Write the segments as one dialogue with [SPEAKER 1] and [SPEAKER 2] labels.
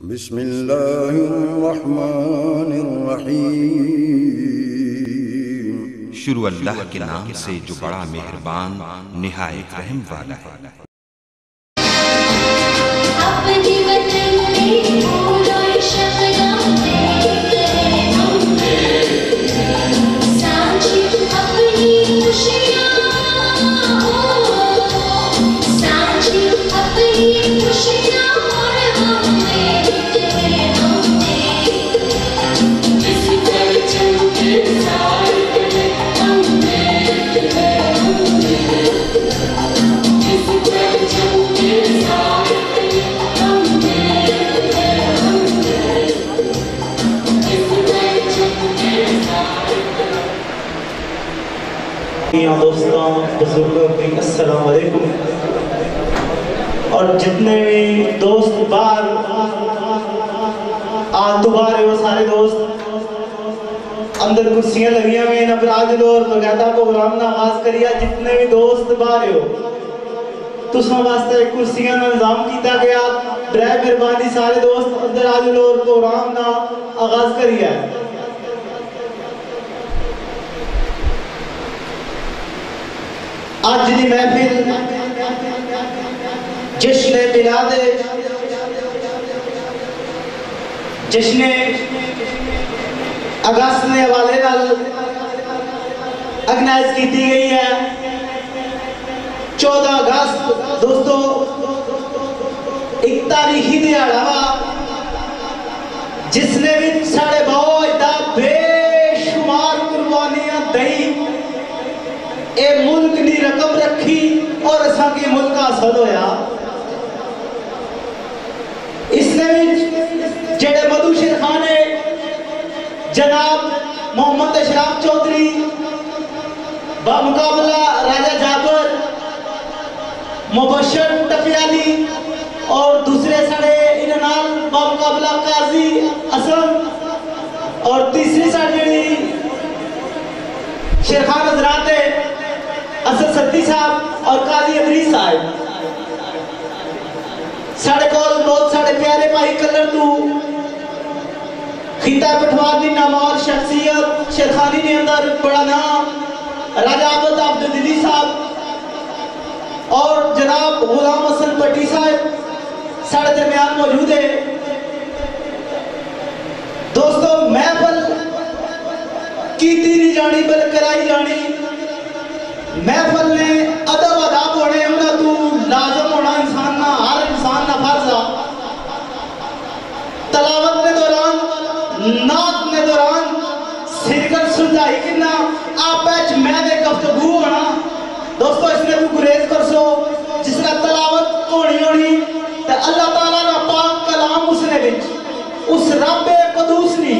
[SPEAKER 1] बिस्मिल्लाहिर्रहमानिर्रहीम। शुरू अल्लाह के नाम से जो बड़ा मेहरबान निहायत रहम वाला है।
[SPEAKER 2] दोस्तों बुजुर्गों की अस्सलाम वालेकुम। और जितने भी दोस्त बाहर वो सारे दोस्त अंदर कुर्सियां लगी हुई हैं अपराध और बकायदा प्रोग्राम ना आगाज करिए। जितने भी दोस्त बाहर हो तुसा वास्ते कुर्सियां का इंतजाम किया गया। बराए मेहरबानी सारे दोस्त अंदर आज और प्रोग्राम ना आगाज करिए। आज की महफिल जश्न मिलाद जश्न अगस्त के हवाले ऑर्गेनाइज की गई है। 14 अगस्त दोस्तों एक तारीखी दिहाड़ा वा जिसने भी साढ़े बहुत बेशुमार कुर्बानियां दई ए मुल्क की रकम रखी और असा के मुल्क हासिल होया। इसने भी जेड़े मधु शेर खान है जनाब मोहम्मद अशराफ चौधरी बामुकाबला राजा जाबर मुबशर टपियाली और दूसरे साढ़े इनाल बामुकाबला काजी असम और तीसरी साढ़े शेर खान हजरात असद सत्ती साहब और काजी अमरीश साहब। साढ़े को बहुत साढ़े प्यारे भाई कलर तू खिता पटवार की नामौर शख्सियत शेरखानी ने अंदर बड़ा नाम राजा आबद अब्दुल्ली साहब और जनाब गुलाम हसन पट्टी साहब साढ़े दरमियान मौजूद है। दोस्तों महफिल कीती नहीं जानी बल्कि कराई जानी। महफिल ने अदब अदाब होने उन्हें तू लाजम होना इंसान ना हर इंसान ना फर्जा। तलावत के दौरान नात के दौरान सिरकत सुलझाई किन्ना आपस में गुफ्तगू होना। दोस्तों इसने तू गुरेज कर सो जिसने तलावत होनी होनी ते अल्लाह ताला दा पाक कलाम उसने विच उस रब कुदूस नी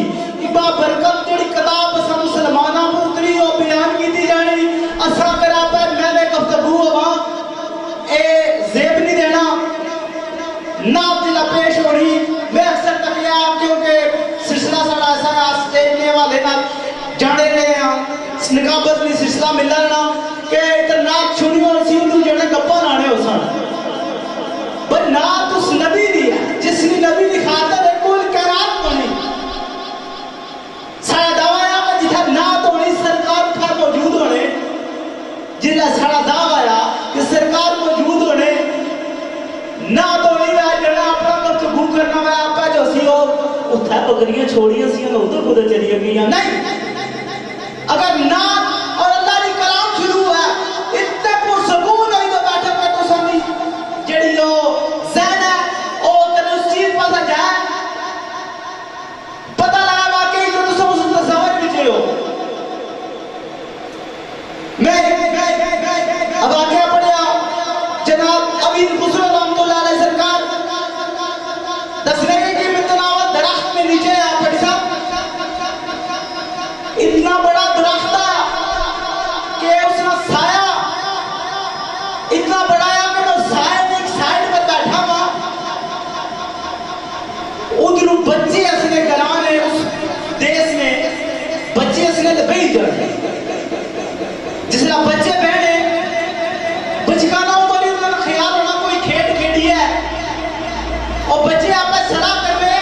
[SPEAKER 2] इबा बरकत जेड़ी किताब अस मुसलमानां को उतरी ओ बयान कीती जानी। असा करा पर मैं गुफ्तगू होवा ए जेब नहीं देना ना दिला पेश होनी। मैं अक्सर तकिया क्योंकि सिलसिला साडा ऐसा स्टेज ने वाले ना जाने ने निकाबत में सिलसिला मिलना ना कि इतना छुनियो सी उन जने गप्पा लाने हो सन पर ना उस नबी दी जिसने नबी की खातिर कोई करार बनी सारा दावा है जिथा ना तो सरकार का मौजूद होने जिला सारा दावा है कि सरकार मौजूद होने ना तो जरा अपना गुफ्तगू करना है आप जो सी हो उठा बकरियां छोड़ियां सी उधर उधर चली गई नहीं। अगर ना और अल्लाह की कलाम शुरू है इतने पुरसकून होई तो बैठे बैठो सामी जेड़ी ओ ज़हन है ओ तेरे उस चीज पता जाए पता लगा वाकई तो तुम उस तस्वीर में हो। मैं अब आगे पढ़िया जनाब अमीन खुसरो रहमतुल्लाह अलैह सरकार दसने की मितलावत दरख्त में नीचे आप पढ़ी साहब इतना बड़ा दरख्त है कि उसका साया इतना बड़ा है कि मैं साए में एक साइड पर बैठा हुआ उधर बच्चे असले कराने उस देश में बच्चे असले दबई जाते जिसला बच्चे बहने बचकाना उम्र ख्याल होना कोई खेल खेड़ी है और बच्चे आपस सलाह कर रहे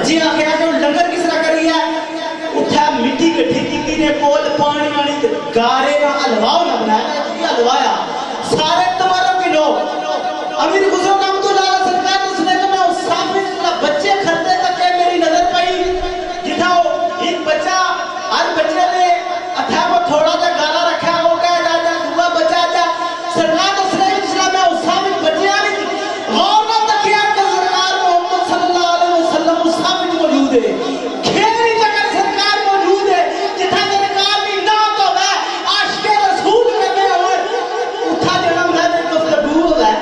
[SPEAKER 2] जी आख्या कि लंगर किस तरह करी है उठा मिट्टी कट्ठी की ने कोल पानी वाली गारे का हलवा ना बनाया की हलवाया सारे तुम्हारे के लोग अमीर गुजरो नाम तो लाला सरकार ने सुने कि मैं उस सामने बच्चे खरीदे तक मेरी नजर पई जिथा एक बच्चा हर बच्चे ने अठा को थोड़ा सा गाला रखा हो कह दादा दुआ बचा जा सरकार ने सुने जिसला मैं उस सामने बच्चे आ गौर ना तकिया कि सरकार मोहम्मद सल्लल्लाहु अलैहि वसल्लम उस सामने मौजूद है खेरी जगह सरकार मौजूद है जिथा सरकार की ना तो है आशिक रसूल लगे हुए उठा जन्म है तो गुफ्तगू है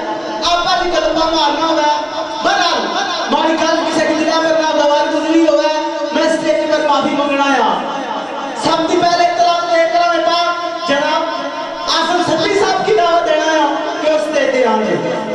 [SPEAKER 2] आपा की कलमा मारना है बहरहाल मारी गल किसी की दिला में ना गवार गुजरी होवे मैं स्टेज पर माफी मांगना है सब से पहले कलाम पाक जनाब आसम सच्ची साहब की दावत देना है कि उस स्टेज पे आए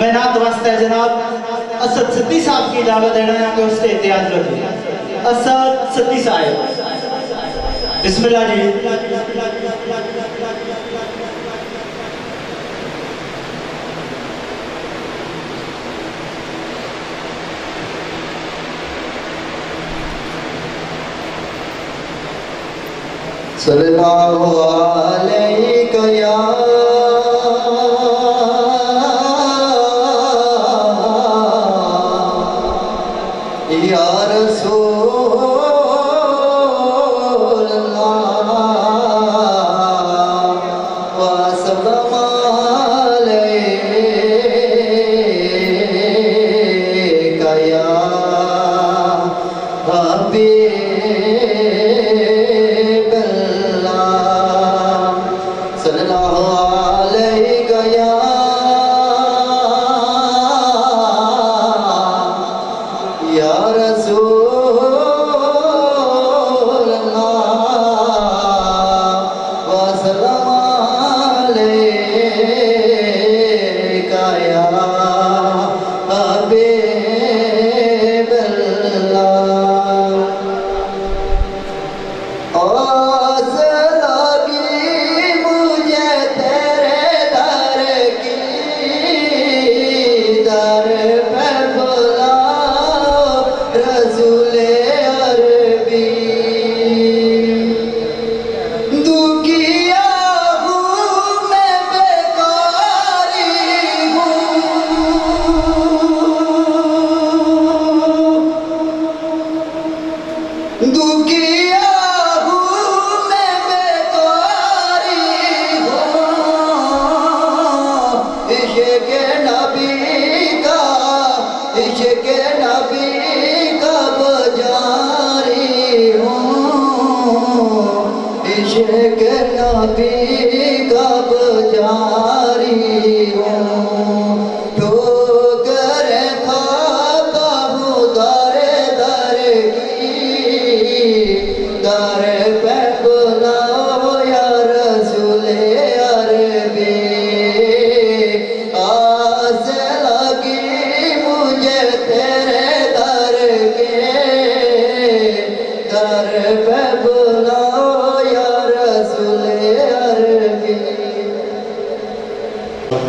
[SPEAKER 2] मैं नात वास्ते जनाब असद सद्दी साहब की दावत देना है कि उससे इत्याद रखें असद सद्दी साहब बिस्मिल्लाह जी
[SPEAKER 3] सल्लल्लाहु अलैहि या रसूल अल्लाह व सल्लम अलैका या हबीब सल्लल्लाहु अलैहि या रसूल अल्लाह व सल्लम अलैका या हबीब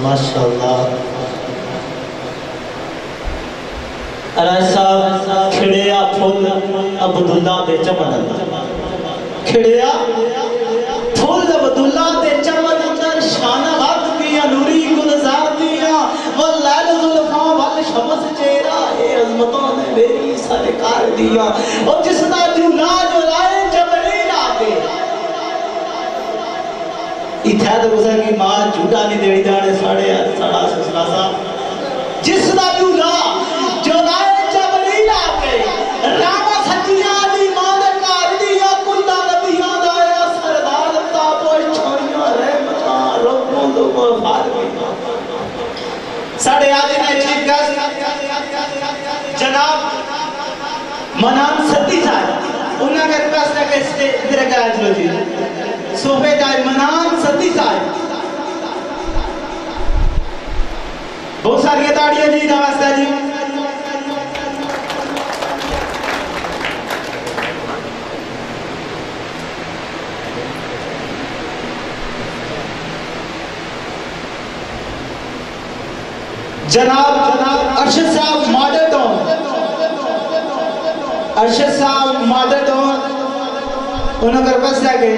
[SPEAKER 2] माशाअल्लाह राज साहब खिड़िया फुल अब्दुल्ला दे चमन खिड़िया फुल अब्दुल्ला दे चमन अंदर शान हद किया नूरी गुलजार दिया वल्लैल जुल्फा वल शमस चेहरा ए अजमतों ने मेरी सरकार दिया और जिसदा झूला जो लाए जबरी लाके इत्थे तो कुछ की मां झूठा नहीं देनी जाने साढ़े साड़ा सिलसिला सा जिसदा झूठा जो लाए जबरी लाके रामा सच्चियां दी मां दे घर दी या कुंदा नबियां दा या सरदार ताबो छोरियां रहमतां लोगों दो वफात की साढ़े आज ने चीफ गेस्ट जनाब मनान सत्ती साहब उन्हें के रिक्वेस्ट है कि स्टेज पे रखा लो जी सोफे जाए मनान सत्ती साहब बहुत सारी ताड़ियां जी नमस्ते जी जनाब अरशद साहब मॉडल टाउन अरशद साहब मॉडल टाउन उन्हें रिक्वेस्ट है कि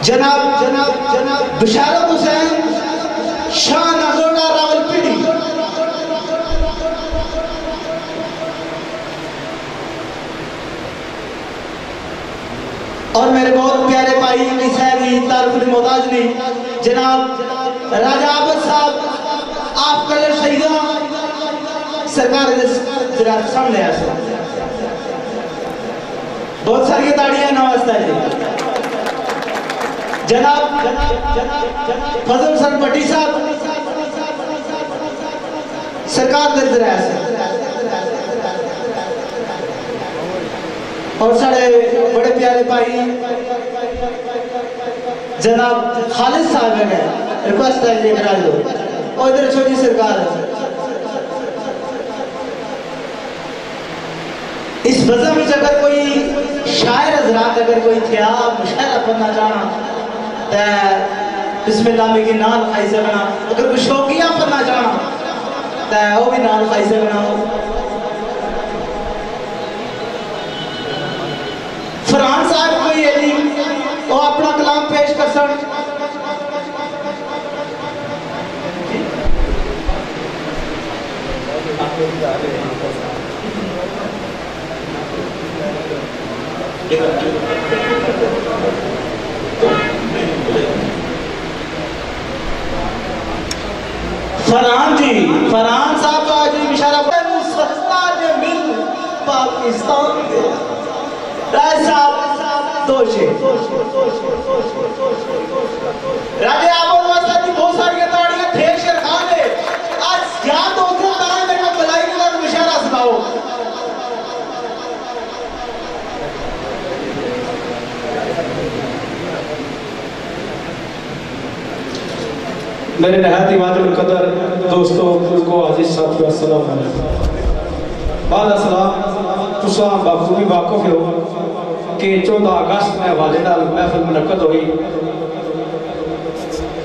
[SPEAKER 2] जनाब बिशारत हुसैन शाह नगोड़ा रावलपिंडी और मेरे बहुत प्यारे भाई किसी तारुफ मोहताज नहीं जनाब राजा आबद साहब आप कलर शहीदा सरकार जरा सामने आ बहुत सारी ताड़ियां नमस्ते जी जनाब फजल सर भट्टी साहब सरकार दर्जरा और साढ़े बड़े प्यारे भाई जनाब खालिद साहब है रिक्वेस्ट है ये करा दो और इधर छोटी सरकार इस वजह में अगर कोई शायर हजरात अगर कोई थे मुशायरा पढ़ना चाहना बिस्मिल्लाह में की नाल खाई सकना अगर कोई शौकिया पढ़ना चाहना तो वो भी नाल खाई सकना फरहान साहब कोई है जी वो अपना कलाम पेश कर सकते फरहान जी फरहान साहब का जी इशारा सस्ता जे मिल पाकिस्तान के राय साहब दोषे राजे आबो वास्ता की बहुत सारी ताड़ियां ढेर शेर खान है आज या तो उसे तान मेरे को बुलाई के बाद इशारा सुनाओ
[SPEAKER 4] मेरे नहायत वाजिब कदर दोस्तों को अजीज साथियों अस्सलाम वालेकुम बाद अस्सलाम तुसा बाखूबी वाकिफ हो कि 14 अगस्त में हवाले नाल महफिल मुनक्कद हुई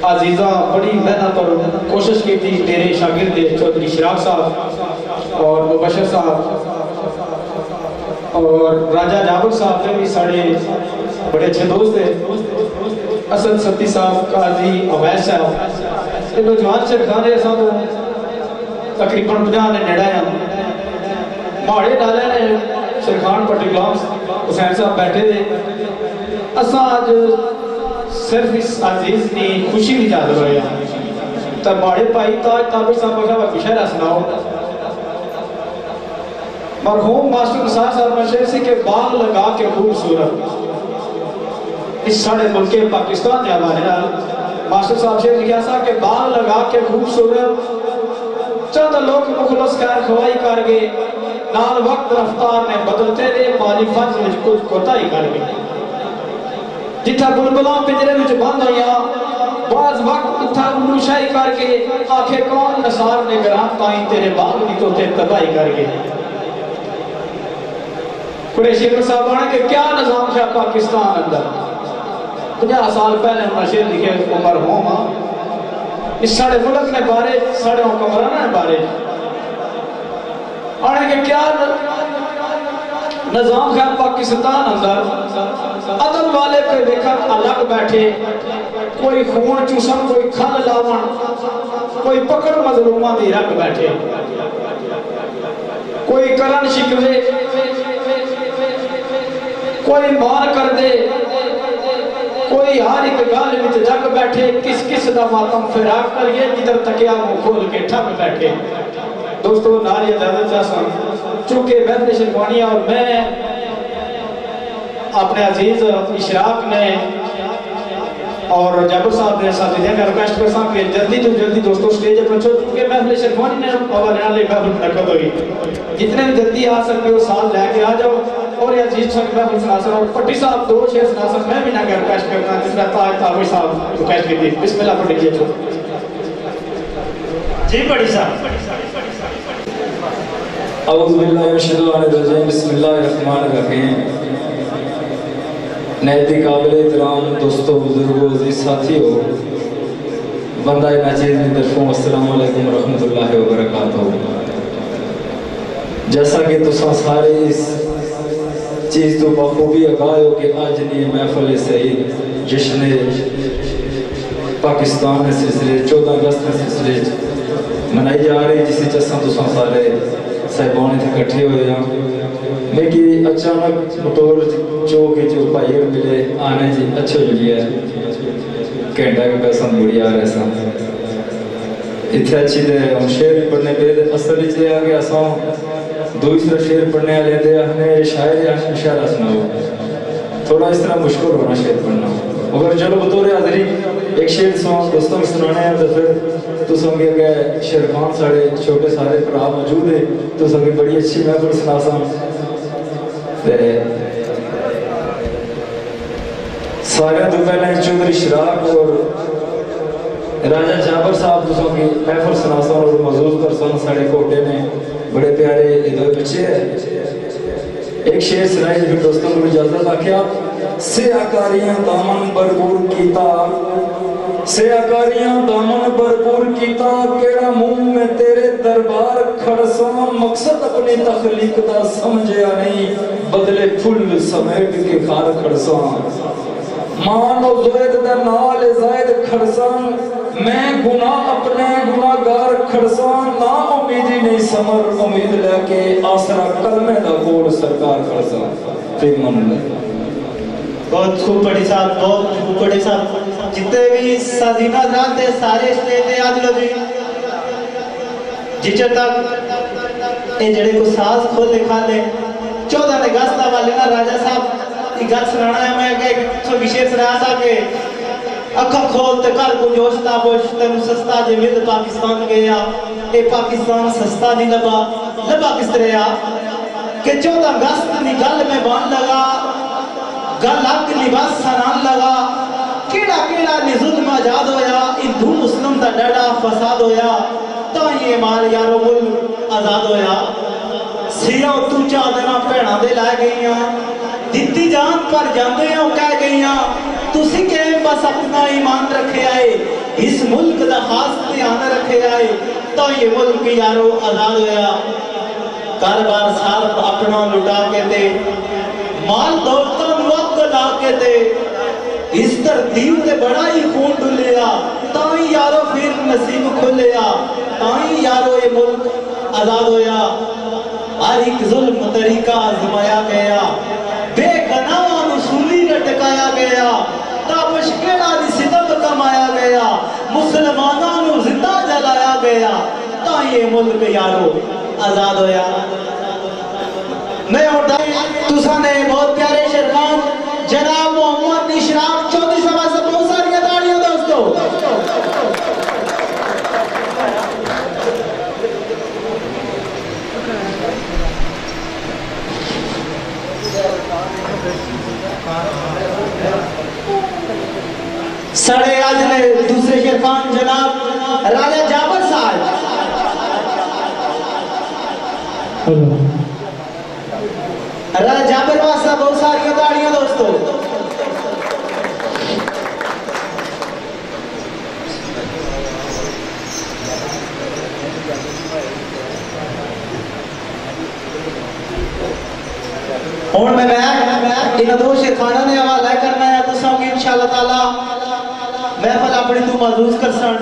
[SPEAKER 4] अजीजा बड़ी मेहनत और कोशिश की थी मेरे शागिर्द चौधरी शिराग साहब और मुबशर साहब और राजा जाबुल साहब ने भी साढ़े बड़े अच्छे दोस्त थे असद सत्ती साहब काजी अवैस साहब नौजवान से खाने तो तकरीबन 50 ने नेड़ा माड़े डाले ने शेरखान पट्टी गुलाम हुसैन साहब बैठे थे असा अज सिर्फ इस अजीज की खुशी भी याद होया तो माड़े भाई ताज ताबिर साहब का पिछड़ा सुनाओ मरहूम मास्टर निसार साहब ने शेर से के बाग लगा के खूबसूरत इस साढ़े मुल्क पाकिस्तान के हवाले मास्टर साहब शेर लिखा सा कि बाग लगा के खूबसूरत चंद लोग मुखलस खैर खवाई कर गए नाल वक्त रफ्तार ने बदलते रहे माली फज में कुछ कोताही कर गए जिथा बुलबुलां पिंजरे में बंद होया बाज वक्त इथा उल्लूशाही करके आखे कौन नसार ने गराम ताई तेरे बाग की तो तबाही कर गए कुरैशी साहब आने के क्या निजाम था पाकिस्तान अंदर 50 साल पहले मशीर लिखे उमर होमा इस साढ़े मुल्क ने बारे साढ़े हुक्मराना ने बारे आने के क्या निजाम है पाकिस्तान अंदर अदल वाले पे देखा अलग बैठे कोई खून चूसन कोई खल लावन कोई पकड़ मजलूमा दी रख बैठे कोई करन शिकवे कोई मार कर दे कोई हर एक गल विच जग बैठे किस किस दा मातम फिराक करिए जिधर तकिया मुंह खोल के ठप बैठे। दोस्तों नारी इजाजत चाहता चूंकि महफिल शेरवानी और मैं अपने अजीज इशराक ने और जाबर साहब ने साथी ने रिक्वेस्ट कर सा कि जल्दी तो जल्दी दोस्तों स्टेज पर पहुंचो क्योंकि महफिल शेरवानी ने हवाले नाल महफिल मुनक्कद होगी। जितने जल्दी आ सकते हो साथ लेके आ जाओ और अजीज साहब महफिल सुनासन और पट्टी साहब दो शेर सुनासन। मैं भी ना रिक्वेस्ट करना जिसका ताज साहब रिक्वेस्ट की थी। बिस्मिल्लाह पढ़ लीजिए
[SPEAKER 2] जी पट्टी साहब।
[SPEAKER 5] औज़ु बिल्लाहि मिनश शैतानिर रजीम बिस्मिल्लाहिर रहमानिर रहीम। नैतिक काबिल एहतराम दोस्तों बुजुर्गों अजीज साथियों बंदा नाचीज़ की तरफों अस्सलाम वालेकुम रहमतुल्लाहि व बरकातहू। जैसा कि तुसा सारे इस चीज़ तो बखूबी आगाह हो कि आज ने महफिल सईद जश्न पाकिस्तान के सिलसिले 14 अगस्त के सिलसिले मनाई जा रही जिस असा तुसा सारे साहिबान इकट्ठे हुए हैं। लेकिन अचानक मोटोर चौक जो भाई मिले आने जी अच्छे जुड़ी है घंटा के पैसा मुड़ी आ रहे सन इतने अच्छी दे हम शेर पढ़ने पे असल च आ गया सौ दूसरा शेर पढ़ने वाले थे हमने शायर इशारा सुनाओ थोड़ा इस तरह मुश्किल होना शेर पढ़ना मगर चलो बतौर हाजरी एक शेर दोस्तों को सुनाने हैं तो फिर तो समझे कि शेर खान साढ़े छोटे सारे भरा मौजूद है तो समझे बड़ी अच्छी महफिल सुना सा सारे तो पहले चौधरी इशराक और राजा जाबर साहब तुसों की महफिल सुना सा और मौजूद कर सन साढ़े कोटे में बड़े प्यारे इधर बच्चे हैं। एक शेर सुनाई फिर दोस्तों को इजाजत आख्या से आकारियां दामन भरपूर कीता से आकारियां दामन भरपूर कीता केड़ा मुंह में तेरे दरबार खड़सा मकसद अपनी तखलीक दा समझया नहीं बदले फुल समेट के खार खड़सा मान और ज़ैद दा नाल ज़ैद खड़सान मैं गुनाह अपने गुनाहगार खड़सान ना उम्मीदी नहीं समर उम्मीद लेके आसरा कलमे दा कोल सरकार खड़सान फिर मन
[SPEAKER 2] बहुत खूब बड़ी साहब बहुत खूब बड़ी साहब जितने भी साजीना जानते सारे स्टेज पे आज लो जी जिचे तक ये जड़े को साज खोल दिखा ले 14 अगस्त वाले ना राजा साहब एक गल सुनाना है मैं के तो विशेष सुनाया था कि अखा खोल ते कर को जोश दा बोश तेनु सस्ता जे मिल पाकिस्तान गया ए पाकिस्तान सस्ता नहीं लबा किस तरह कि 14 अगस्त नी गल में बान लगा गल हक लिबास सनान लगा केड़ा केड़ा ने जुल्म आजाद होया हिंदू मुस्लिम दा डड़ा फसाद होया तो ये माल यारो मुल्क आजाद होया सिरों तू चादरा भैणा दे ला गईयां दित्ती जान पर जांदे हो कह गईयां तुसी के बस अपना ईमान रखे आए इस मुल्क दा खास ध्यान रखे आए तो ये मुल्क यारो आजाद होया कारोबार सार अपना लुटा के ते माल दौलत वक्त ला के ते इस धरती ते बड़ा ही खून डुलिया ताई यारो फिर नसीब खुलिया ताई यारो ये मुल्क आजाद होया हर एक जुल्म तरीका आजमाया गया बेगनाह रसूली लटकाया गया ताबश केड़ा दी सितम कमाया गया मुसलमानों नु जिंदा जलाया गया ता ये मुल्क यारो आजाद होया। मैं उठा तुसा ने बहुत प्यारे शरमान जनाब मोहम्मद इशराक चौधरी साहब से बहुत सारी तालियां दोस्तों। साढ़े आज ने दूसरे शेरखान जनाब राजा जाबर साहब राजा जाबर वास्ता बहुत सारी ताड़ियां दोस्तों। और मैं इन दो शेरखाना ने हवाला करना है तो सब इंशाअल्लाह ताला महफिल अपनी तू महसूस कर सन।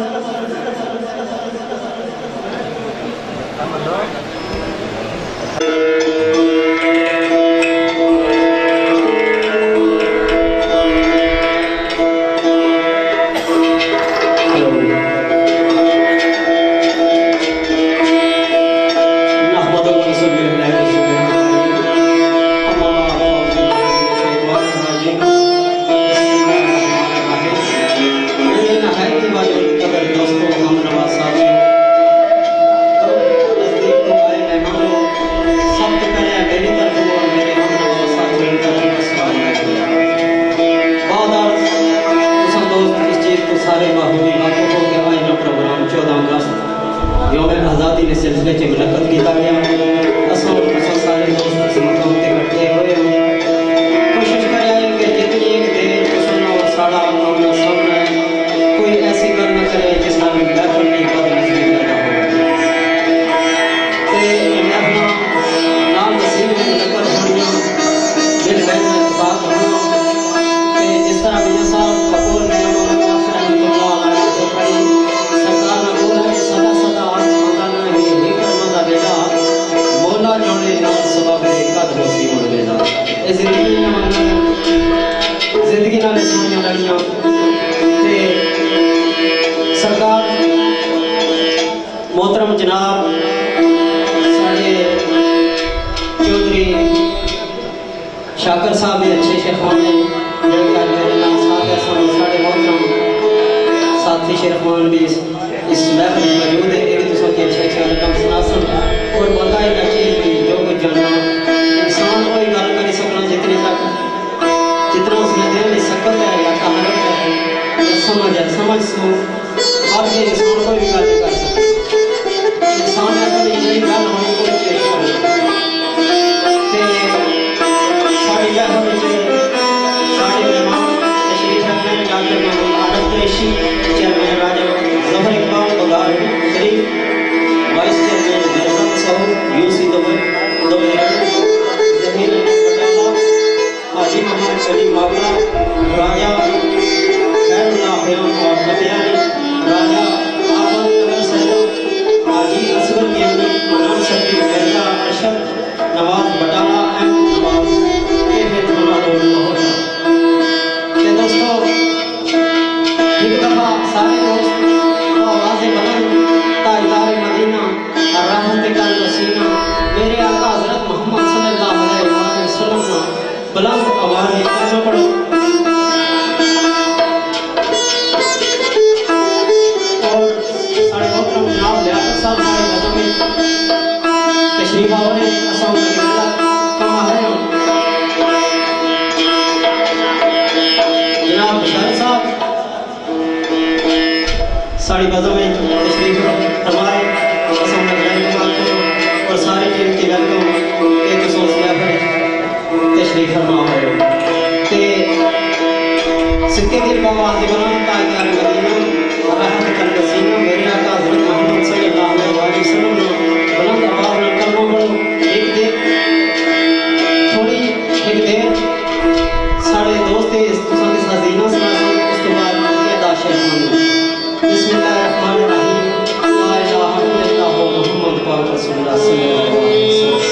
[SPEAKER 6] जिंदगी नाल सोनिया लड़ियां ते सरकार मोहतरम जनाब साढ़े चौधरी शाकर साहब भी अच्छे शेखान ने मेरे नाम साढ़े मोहतरम साथी शेखान भी इस महफिल में मौजूद है। ये भी तुम अच्छे अच्छे रकम सुना सुन और बंदा एक चीज भी जो कुछ जानना इंसान कोई गल कर सकना जितने तक जितना उसने दिल में सकत है या तहरत है या समझ है समझ सो और ये इंसान कोई भी गल कर सकता इंसान अगर यही गल होनी कोई चीज साड़ी मेहमान तशरीफ रखने में डॉक्टर मोहम्मद आरिफ कुरैशी चेयरमैन राजा ज़फर इकबाल बगार शरीफ वाइस चेयरमैन मेहमान साहब यूसी दुबई जमीन हाजी मोहम्मद सलीम मावला राजा खैरुल्लाह खयाम और नबियानी राजा आबद कमर सैयद हाजी असगर केमनी मनान शफी मिर्जा अरशद नवाज बटाला एम नवाज के मेहमान और होता के दोस्तों एक दफा सारे दोस्त आवाज़ बुलंद ताजदार मदीना और रहमत का वसीना मेरे आका हज़रत मोहम्मद सल्लल्लाहु अलैहि वसल्लम ने बुलंद आवाज़ में कहना पड़ो और सारे मोहतरम जनाब लियाकत साहब सारे नज़म में तशरीफ आवरे अस्सलाम वालेकुम कम आ रहे हो जनाब बशार साहब सारी बज़ों में तशरीफ फरमाए अस्सलाम वालेकुम और सारी टीम की वेलकम के तो सोच लिया फिर तशरीफ फरमा रहे हो ते सिक्के की आवाज़ बुलंद ताजदार मदीना और रहमत का वसीना मेरे आका हज़रत मोहम्मद सल्लल्लाहु अलैहि वसल्लम ने बुलंद आवाज़ में कलमा पढ़ो एक देर साढ़े दोस्त इस हज़ीना सुना उस तो बाद ये दाशे बिस्मिल्लाहिर्रहमानिर्रहीम ला इलाहा इल्लल्लाह मुहम्मद रसूलुल्लाह सल्लल्लाहु अलैहि वसल्लम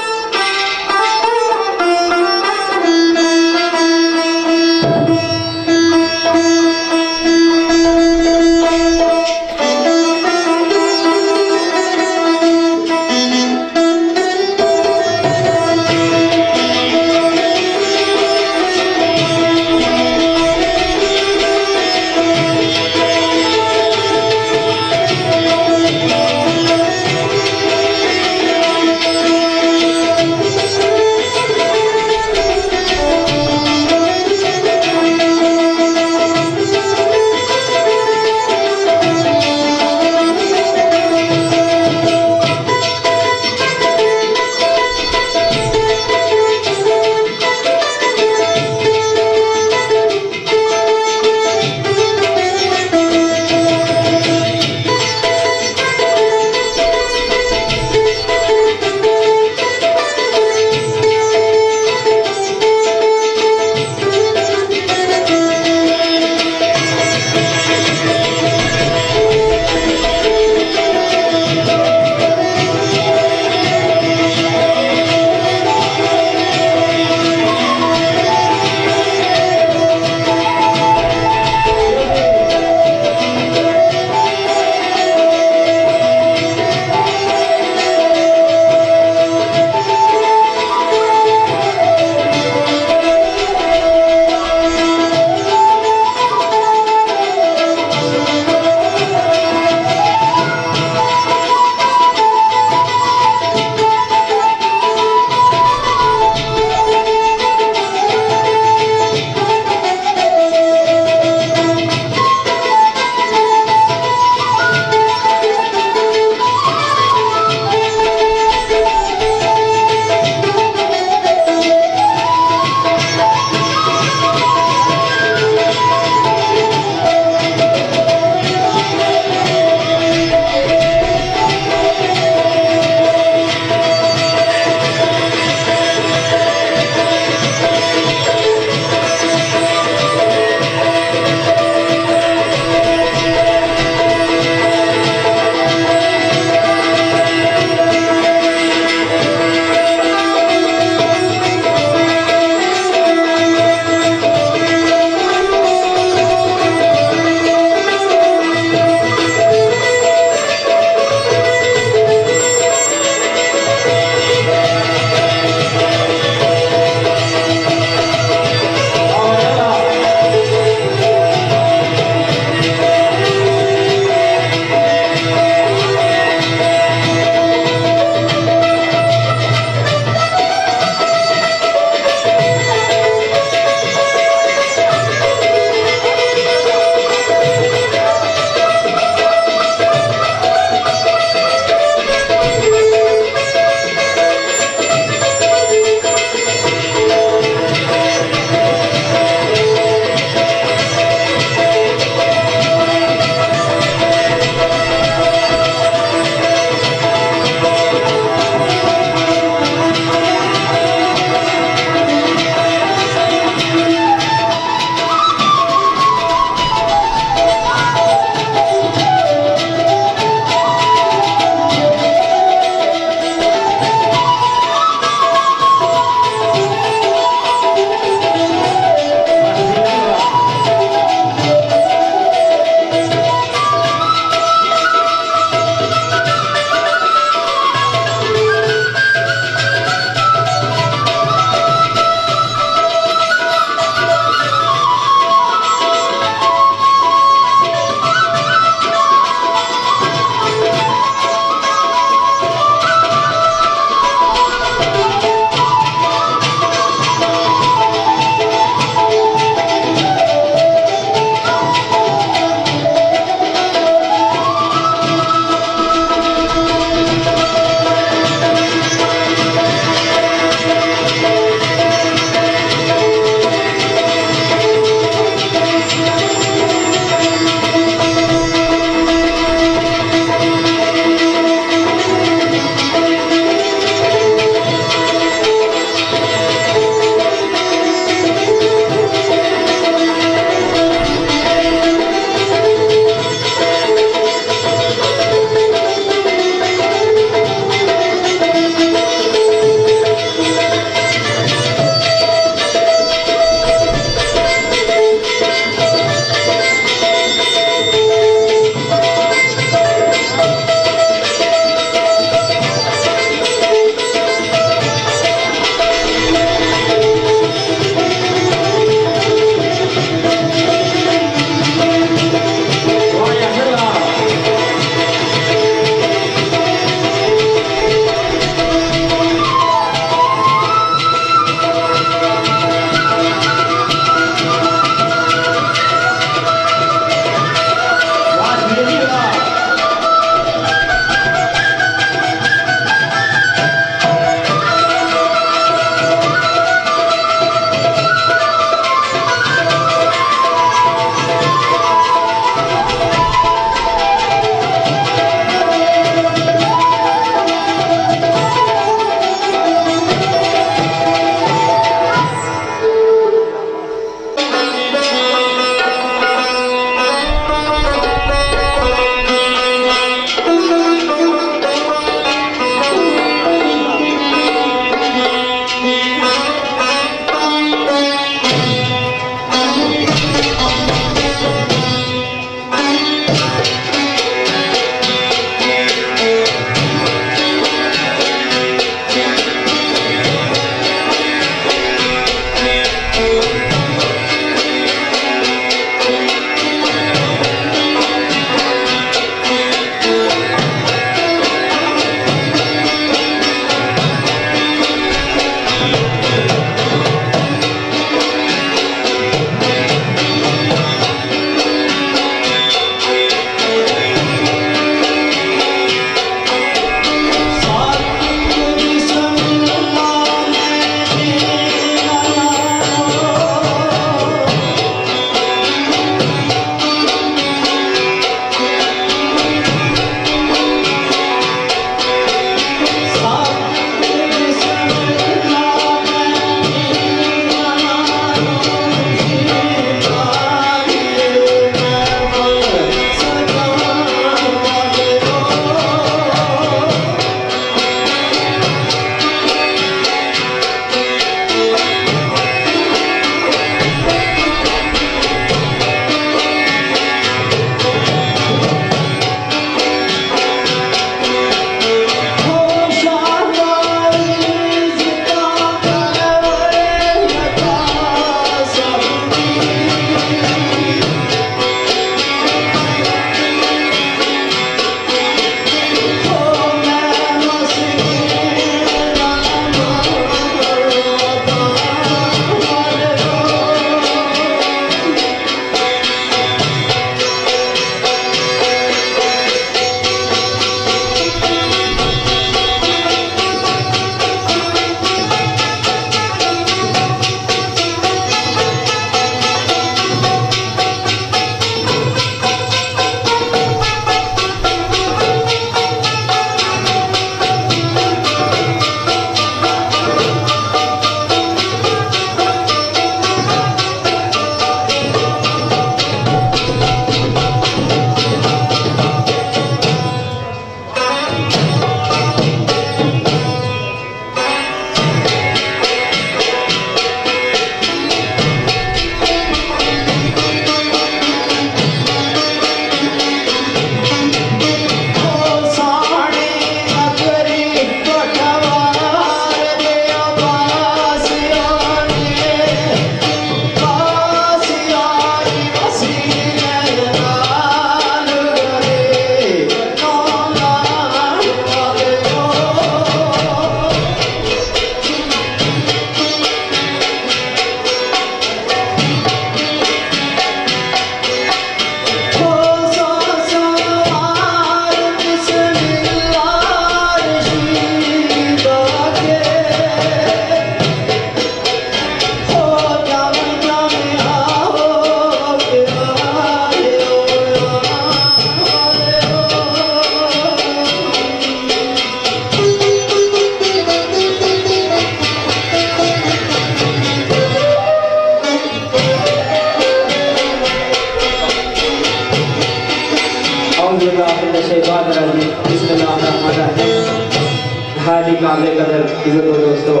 [SPEAKER 6] काबिल कदर इज्जत हो दोस्तों,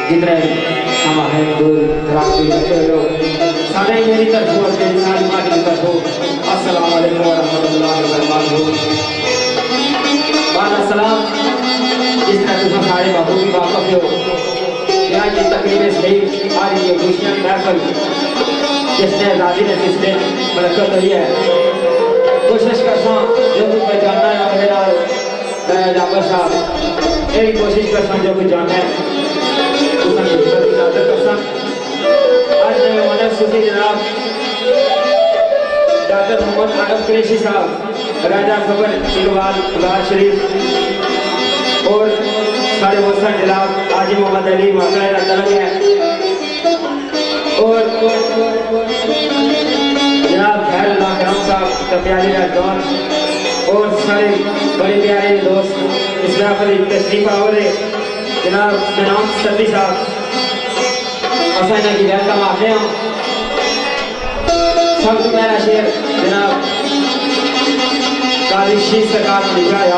[SPEAKER 6] जितने हम हैं दूर दराज के बच्चे लोग सारे मेरी तरफ और मेरी सारी माँ की तरफ अस्सलाम वालेकुम व रहमतुल्लाहि व बरकातहू। बाद अस्सलाम, जिस तरह तुम सारे बाबू की वाकफ हो, यहाँ की तकरीबें सही आ रही है, खुशियाँ की महफिल जिसने राजी ने जिसने बरकत हुई है। कोशिश करता जो कुछ मैं जानना है मेरा मैं जाबर साहब मेरी कोशिश करता जो कुछ जानना है आज मैं मदर सूफी जनाब डॉक्टर मोहम्मद आदम कुरैशी साहब राजा खबर इकबाल बाहर शरीफ और सारे वसा जनाब आजी मोहम्मद अली मामला तलब है और जनाब खैर अल्लाह करम साहब प्यारे राजौन और सारे बड़े प्यारे दोस्त इसमें अपनी तशरीफ आवरे जनाब जनाब सदी साहब असा इन्हें की वेलकम आते हैं। सब तो मेरा शेर जनाब काली शीश सरकार ने लिखा है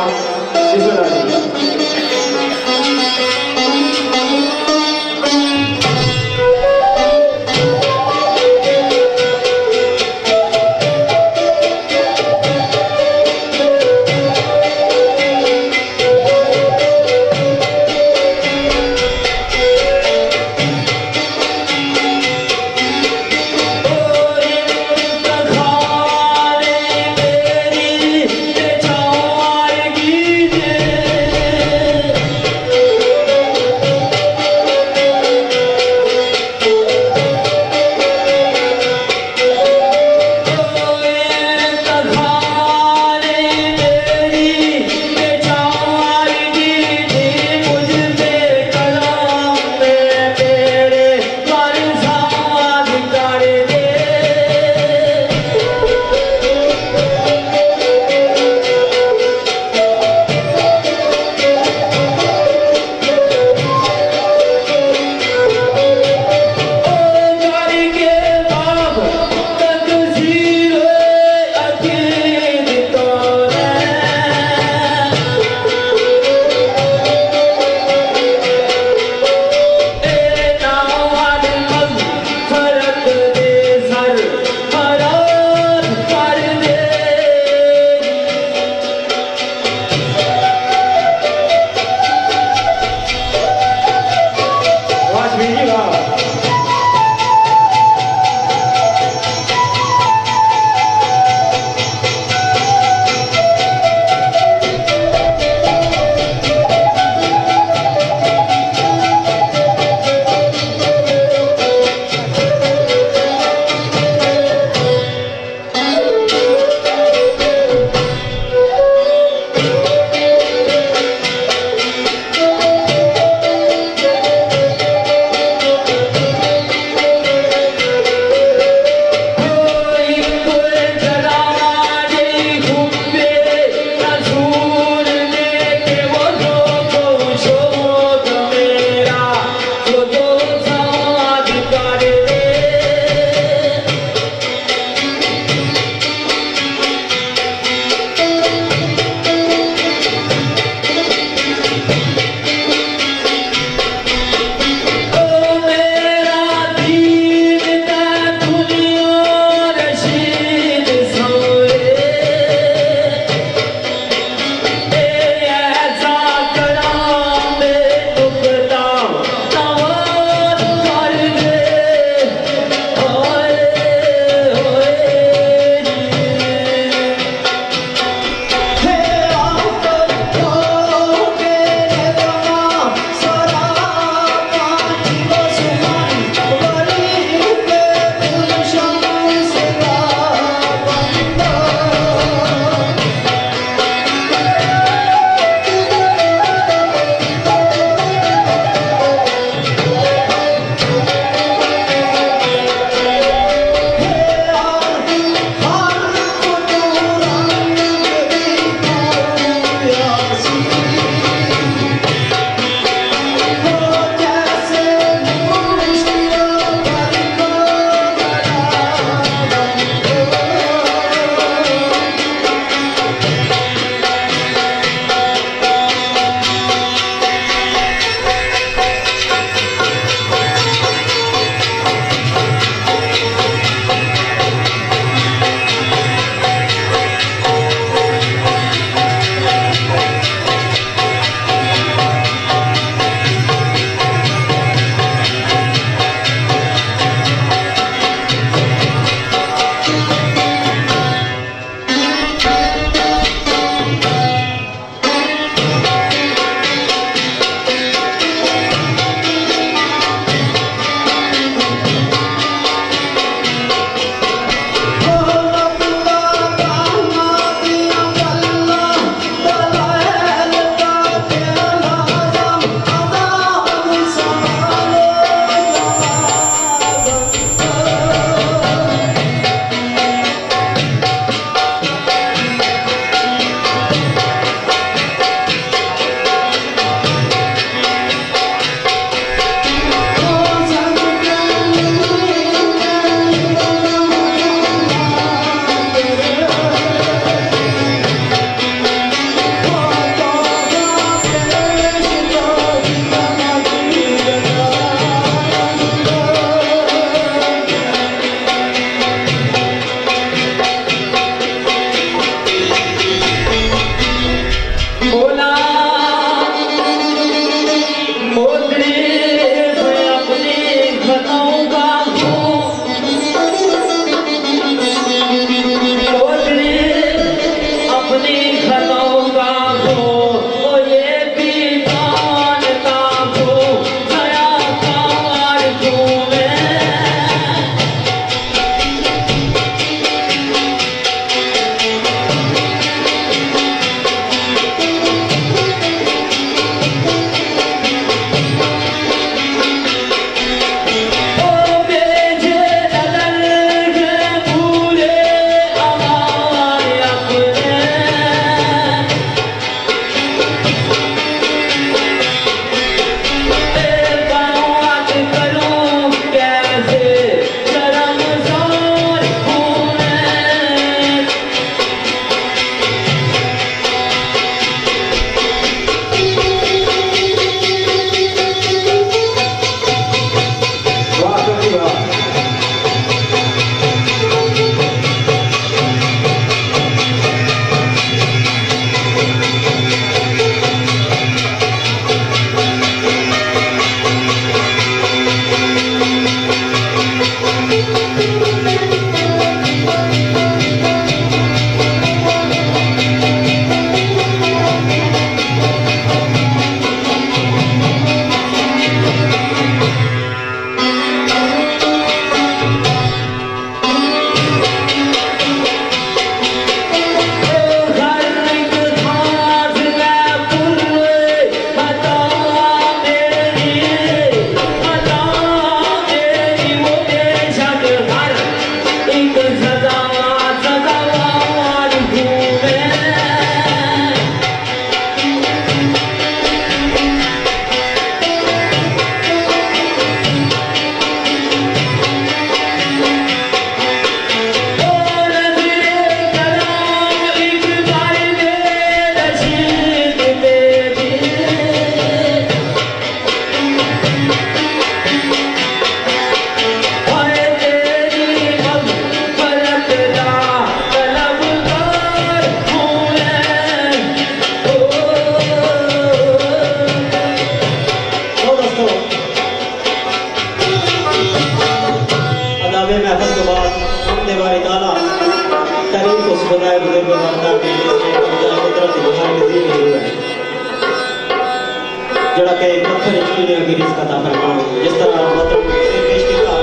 [SPEAKER 6] जड़ा के पत्थर चुने की रिस्क अता फरमाओ जिस तरह मतलब से पेश किया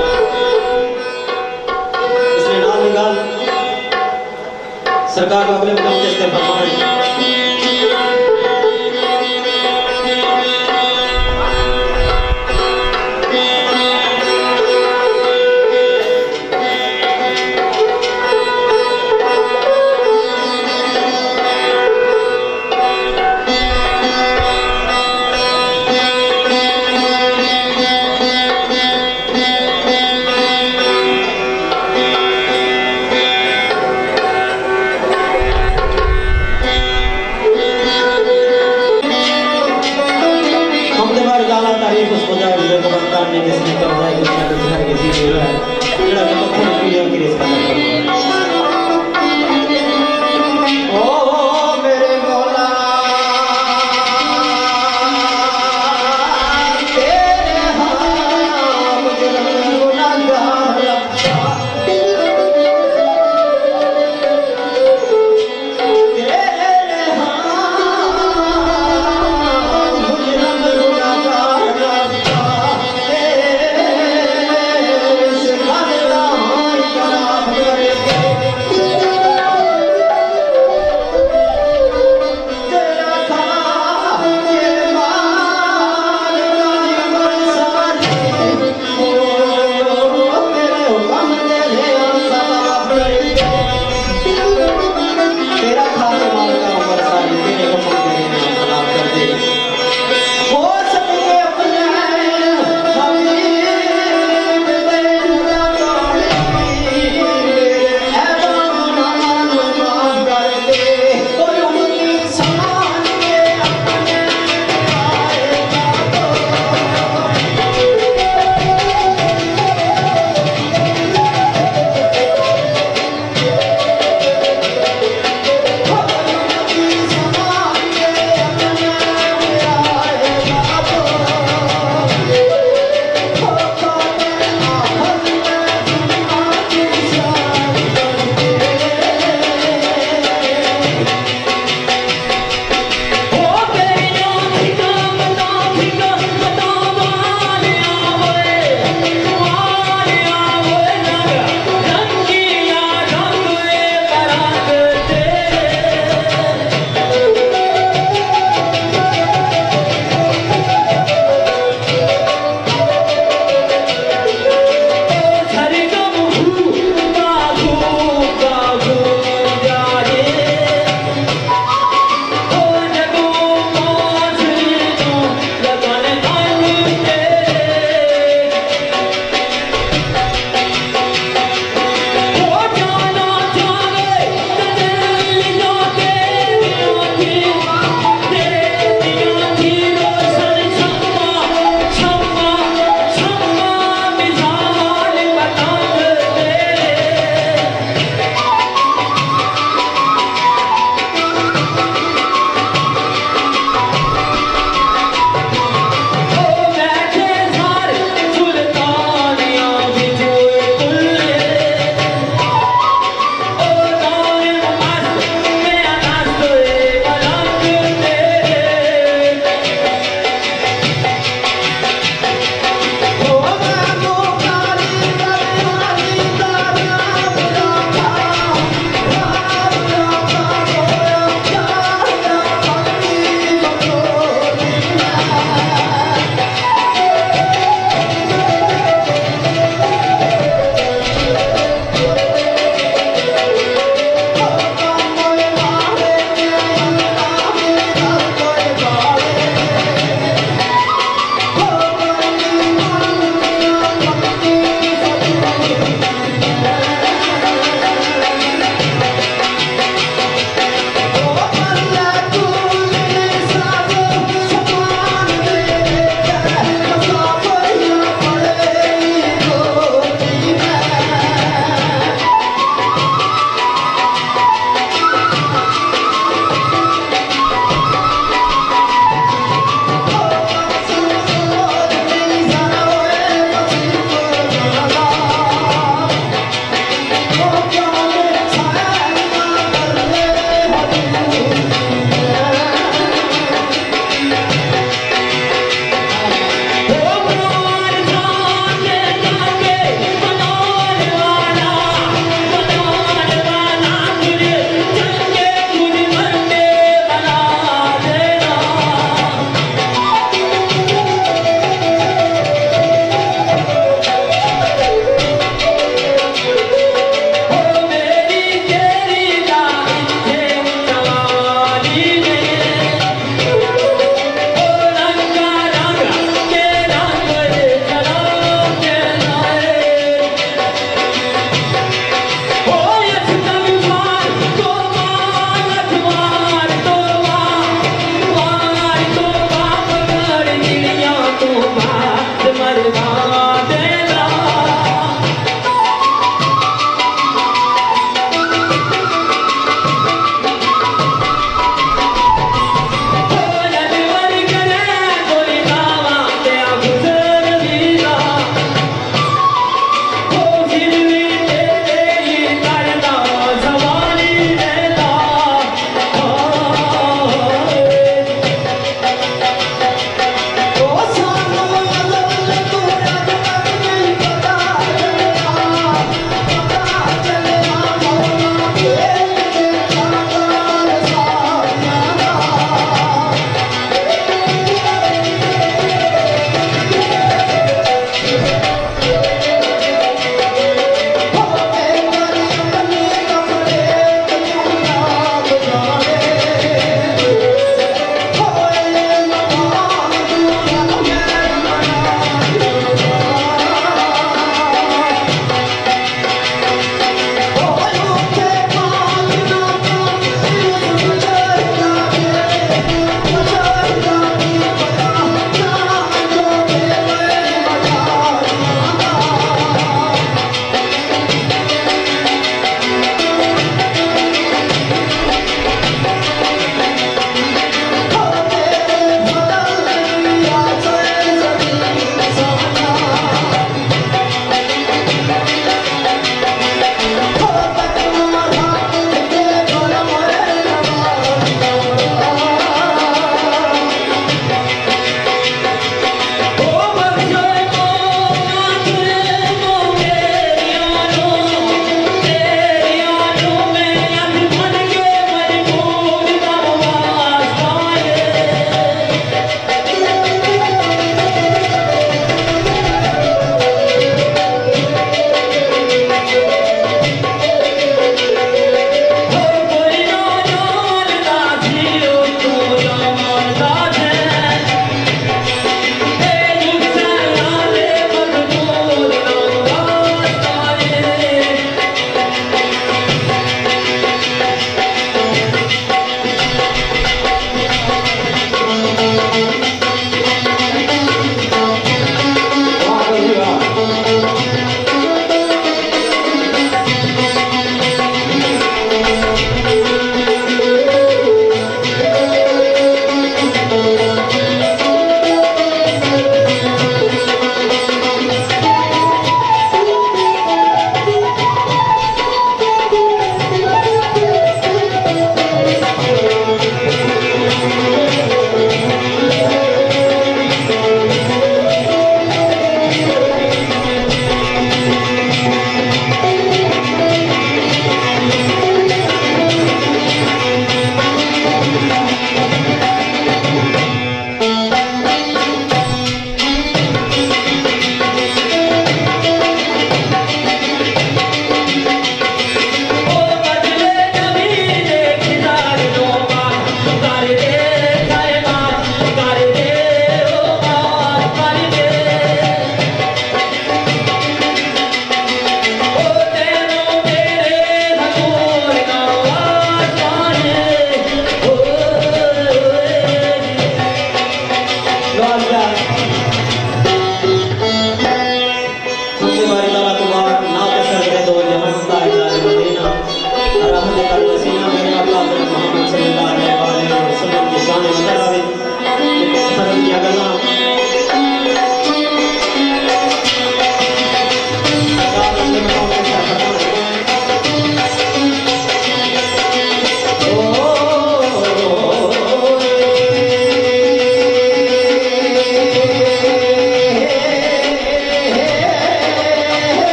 [SPEAKER 6] इसने नाम निकाल सरकार को अगले मुकाम से फरमाए जिसने कब्जा किया दूसरा किसी ने है जड़ा के पत्थर पीढ़ियों की रिस्क अता फरमाए
[SPEAKER 2] ओ मेरे मौला तेरे हाथ मुझे गुनाहगार रखा तेरे हाथ मुझे गुनाहगार रखा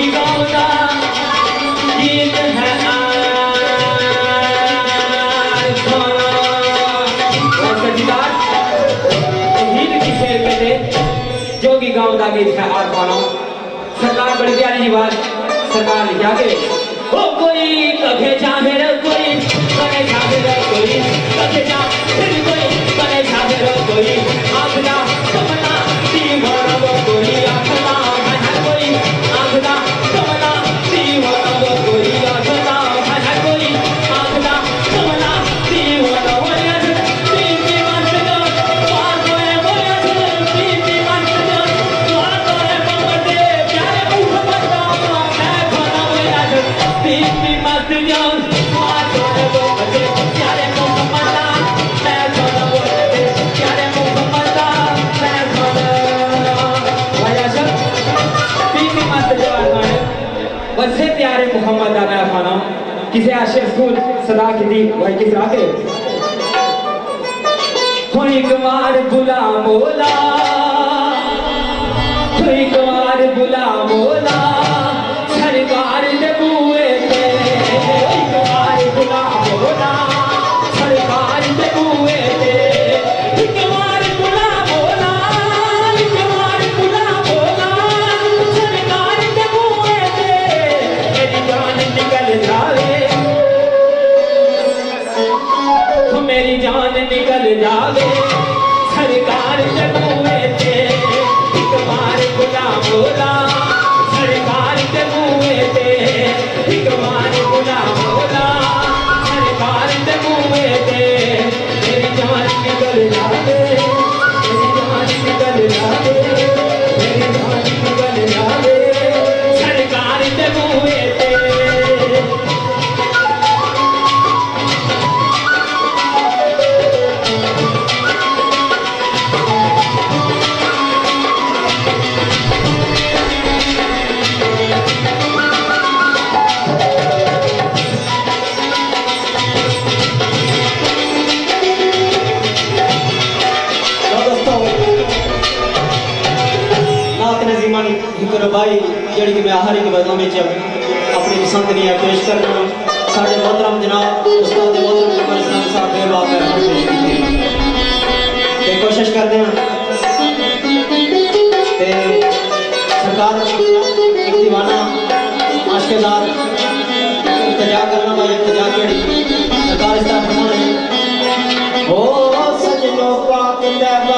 [SPEAKER 6] जोगी गाँव का गीत है जोगी गाँव का गीत है आज मानो सरकार बड़ी प्यारी जी बात सरकार लिखा के ओ कोई कहे चाहे रे कोई कहे चाहे रे कोई कहे जा फिर कोई कहे चाहे रे कोई आखदा तमन्ना दीवाना वो कोई आखदा है कोई आखदा तमन्ना दीवाना वो कोई आखदा है कोई आखदा तमन्ना दीवाना वो दीदी मस्त जो बात है बोले दीदी मस्त जो बात है बंदे प्यारे मुहब्बत मैं खाना बोला दीदी मस्त जो बात है बंदे प्यारे मुहब्बत मैं खाना बोले प्यारे मुहब्बत मैं खाना वाया सब दीदी मस्त जो आने वैसे प्यारे मुहम्मद मैं खाना किसे आशिक स्कूल सदा की दी वही किस आके कोई कुमार बुला मोला कोई कुमार बुला मोला सरकार दे बुए ते कोई कुमार बुला मोला सरकार दे बुए ते कुमार बुला मोला कुमार बुला मोला सरकार दे बुए ते मेरी जान निकल जावे मेरी जान निकल जावे सरकार जगुए थे एक बार बुला बोला सरकार जगुए थे एक बार बुला बोला सरकार जगुए थे मेरी जान निकल जावे मेरी जान निकल जावे मेरी जान निकल जावे सरकार जगुए थे
[SPEAKER 7] भाई जी कि मैं हर एक बदलों में अपनी पसंद नहीं है पेश करना साढ़े मोहतरम जनाब उस्ताद मोहतरम कमर इस्लाम साहब बेबाक पेश की कोशिश करते हैं सरकार एक दीवाना आशकेदार इल्तिजा करना भाई इल्तिजा केड़ी सरकार इस तरह फरमाने ओ सजनो पाक दे